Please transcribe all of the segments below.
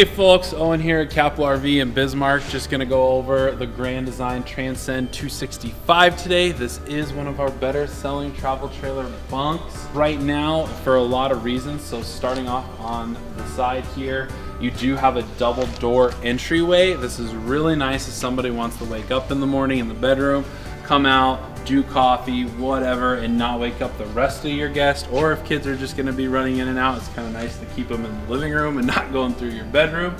Hey folks, Owen here at Xplor RV in Bismarck. Just gonna go over the Grand Transcend 265 today. This is one of our better selling travel trailer bunks right now for a lot of reasons. So starting off on the side here, you do have a double door entryway. This is really nice if somebody wants to wake up in the morning in the bedroom, come out, do coffee, whatever, and not wake up the rest of your guests. Or if kids are just gonna be running in and out, it's kind of nice to keep them in the living room and not going through your bedroom.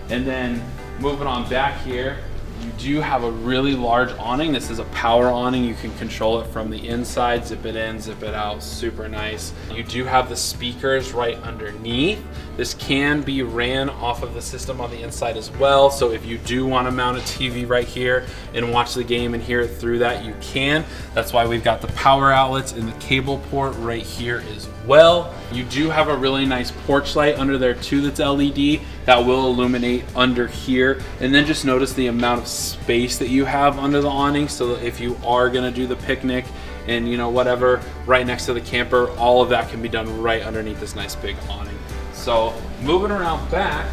And then moving on back here, you do have a really large awning. This is a power awning. You can control it from the inside, zip it in, zip it out, super nice. You do have the speakers right underneath. This can be ran off of the system on the inside as well. So if you do want to mount a TV right here and watch the game and hear it through that, you can. That's why we've got the power outlets and the cable port right here as well. You do have a really nice porch light under there too that's LED that will illuminate under here. And then just notice the amount of space that you have under the awning, so that if you are gonna do the picnic and you know whatever right next to the camper, all of that can be done right underneath this nice big awning. So moving around back,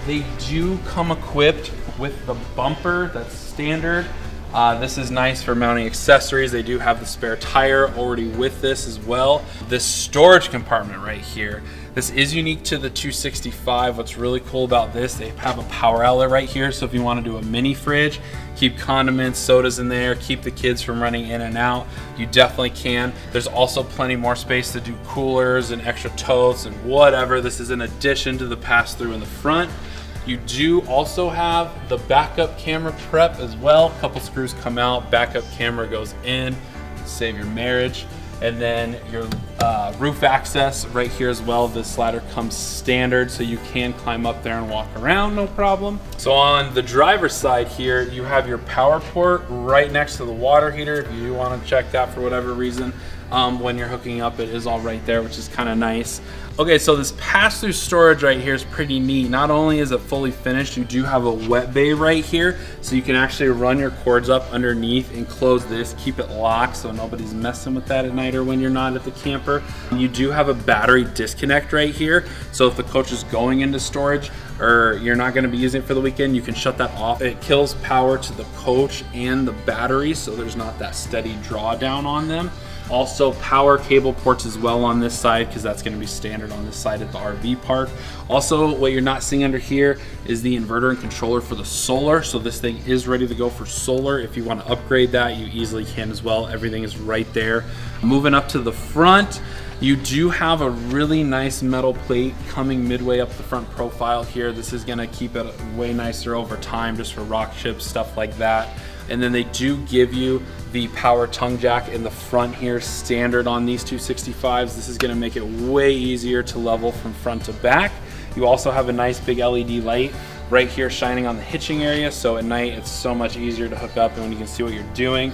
they do come equipped with the bumper that's standard. This is nice for mounting accessories. They do have the spare tire already with this as well. This storage compartment right here, this is unique to the 265. What's really cool about this, they have a power outlet right here. So if you want to do a mini fridge, keep condiments, sodas in there, keep the kids from running in and out, you definitely can. There's also plenty more space to do coolers and extra totes and whatever. This is in addition to the pass-through in the front. You do also have the backup camera prep as well. A couple screws come out, backup camera goes in, save your marriage. And then your roof access right here as well. This ladder comes standard, so you can climb up there and walk around, no problem. So on the driver's side here, you have your power port right next to the water heater. If you do want to check that for whatever reason, when you're hooking up, it is all right there, which is kind of nice. Okay, so this pass-through storage right here is pretty neat. Not only is it fully finished, you do have a wet bay right here, so you can actually run your cords up underneath and close this, keep it locked so nobody's messing with that at night or when you're not at the camper. You do have a battery disconnect right here, so if the coach is going into storage or you're not gonna be using it for the weekend, you can shut that off. It kills power to the coach and the battery, so there's not that steady drawdown on them. Also power cable ports as well on this side, because that's going to be standard on this side at the RV park. Also, what you're not seeing under here is the inverter and controller for the solar. So this thing is ready to go for solar. If you want to upgrade that, you easily can as well. Everything is right there. Moving up to the front, you do have a really nice metal plate coming midway up the front profile here. This is going to keep it way nicer over time, just for rock chips, stuff like that. And then they do give you the power tongue jack in the front here, standard on these 265s. This is gonna make it way easier to level from front to back. You also have a nice big LED light right here shining on the hitching area, so at night it's so much easier to hook up and when you can see what you're doing.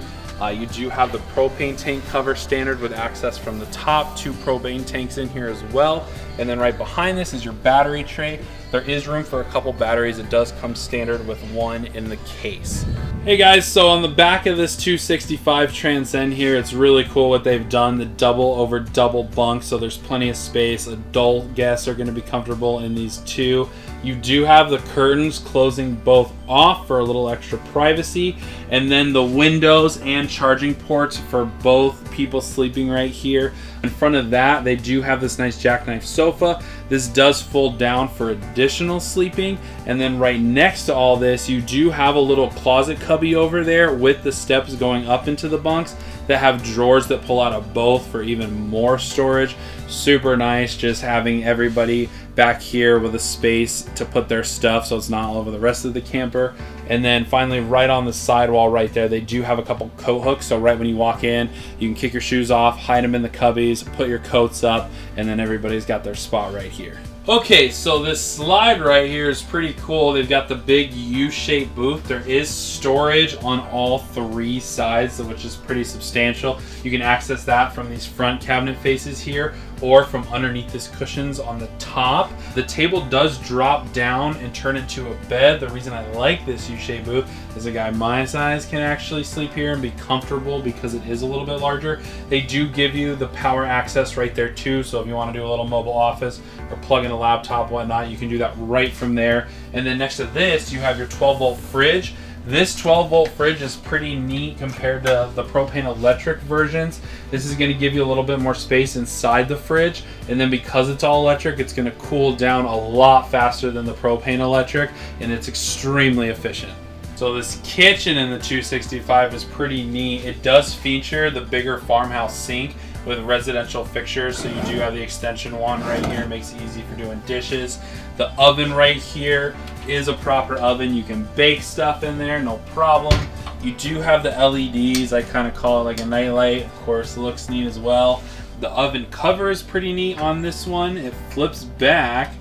You do have the propane tank cover standard with access from the top, 2 propane tanks in here as well. And then right behind this is your battery tray. There is room for a couple batteries. It does come standard with 1 in the case. Hey guys, so on the back of this 265 Transcend here, it's really cool what they've done, the double over double bunk, so there's plenty of space. Adult guests are gonna be comfortable in these too. You do have the curtains closing both off for a little extra privacy, and then the windows and charging ports for both people sleeping right here. In front of that, they do have this nice jackknife sofa. This does fold down for additional sleeping. And then right next to all this, you do have a little closet cubby over there with the steps going up into the bunks that have drawers that pull out of both for even more storage. Super nice, just having everybody back here with a space to put their stuff so it's not all over the rest of the camper. And then finally, right on the sidewall right there, they do have a couple coat hooks, so right when you walk in, you can kick your shoes off, hide them in the cubbies, put your coats up, and then everybody's got their spot right here. Okay, so this slide right here is pretty cool. They've got the big U-shaped booth. There is storage on all 3 sides, which is pretty substantial. You can access that from these front cabinet faces here, or from underneath this cushions on the top. The table does drop down and turn into a bed. The reason I like this U-shaped booth is a guy my size can actually sleep here and be comfortable because it is a little bit larger. They do give you the power access right there too, so if you want to do a little mobile office or plug in a laptop, whatnot, you can do that right from there. And then next to this, you have your 12-volt fridge. This 12-volt fridge is pretty neat compared to the propane electric versions. This is going to give you a little bit more space inside the fridge, and then because it's all electric, it's going to cool down a lot faster than the propane electric, and it's extremely efficient. So this kitchen in the 265 is pretty neat. It does feature the bigger farmhouse sink with residential fixtures, so you do have the extension one right here. It makes it easy for doing dishes. The oven right here is a proper oven. You can bake stuff in there, no problem. You do have the LEDs. I kind of call it like a nightlight. Of course, it looks neat as well. The oven cover is pretty neat on this one. It flips back,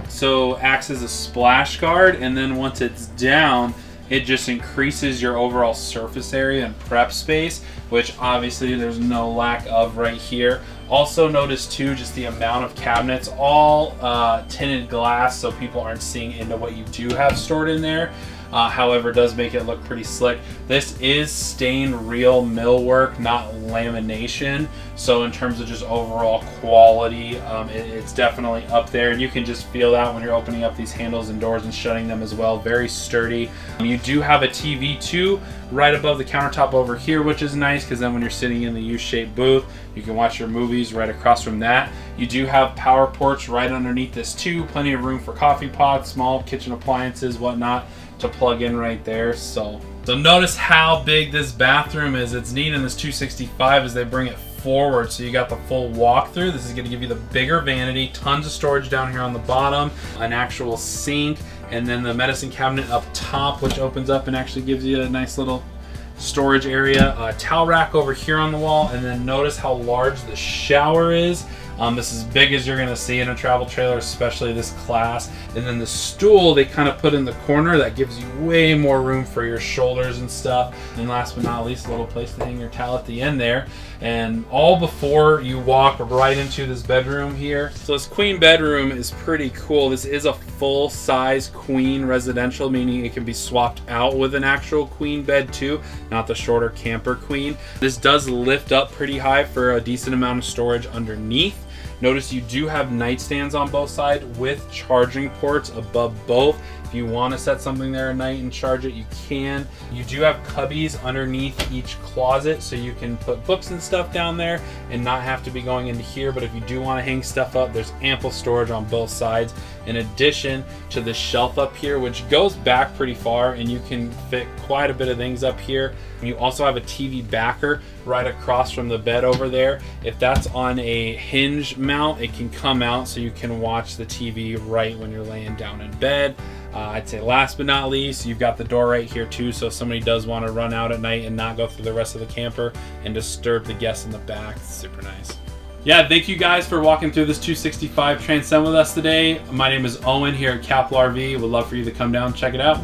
so acts as a splash guard, and then once it's down, it just increases your overall surface area and prep space, which obviously there's no lack of right here. Also notice too, just the amount of cabinets, all tinted glass, so people aren't seeing into what you do have stored in there. However, it does make it look pretty slick. This is stained real millwork, not lamination. So in terms of just overall quality, it's definitely up there. And you can just feel that when you're opening up these handles and doors and shutting them as well. Very sturdy. You do have a TV too, right above the countertop over here, which is nice because then when you're sitting in the U-shaped booth, you can watch your movies right across from that. You do have power ports right underneath this too. Plenty of room for coffee pots, small kitchen appliances, whatnot, to plug in right there. So notice how big this bathroom is. It's neat in this 265 as they bring it forward, so you got the full walkthrough. This is going to give you the bigger vanity, tons of storage down here on the bottom, an actual sink, and then the medicine cabinet up top, which opens up and actually gives you a nice little storage area. A towel rack over here on the wall, and then notice how large the shower is. This is as big as you're going to see in a travel trailer, especially this class. And then the stool they kind of put in the corner that gives you way more room for your shoulders and stuff. And last but not least, a little place to hang your towel at the end there. And all before you walk right into this bedroom here. So this queen bedroom is pretty cool. This is a full-size queen residential, meaning it can be swapped out with an actual queen bed too, not the shorter camper queen. This does lift up pretty high for a decent amount of storage underneath. Notice you do have nightstands on both sides with charging ports above both. If you want to set something there at night and charge it, you can. You do have cubbies underneath each closet, so you can put books and stuff down there and not have to be going into here. But if you do want to hang stuff up, there's ample storage on both sides, in addition to the shelf up here, which goes back pretty far, and you can fit quite a bit of things up here. You also have a TV backer right across from the bed over there. If that's on a hinge mount, it can come out so you can watch the TV right when you're laying down in bed. I'd say last but not least, you've got the door right here too, so if somebody does want to run out at night and not go through the rest of the camper and disturb the guests in the back, it's super nice. Yeah, thank you guys for walking through this 265 Transcend with us today. My name is Owen here at Xplor RV. Would love for you to come down and check it out.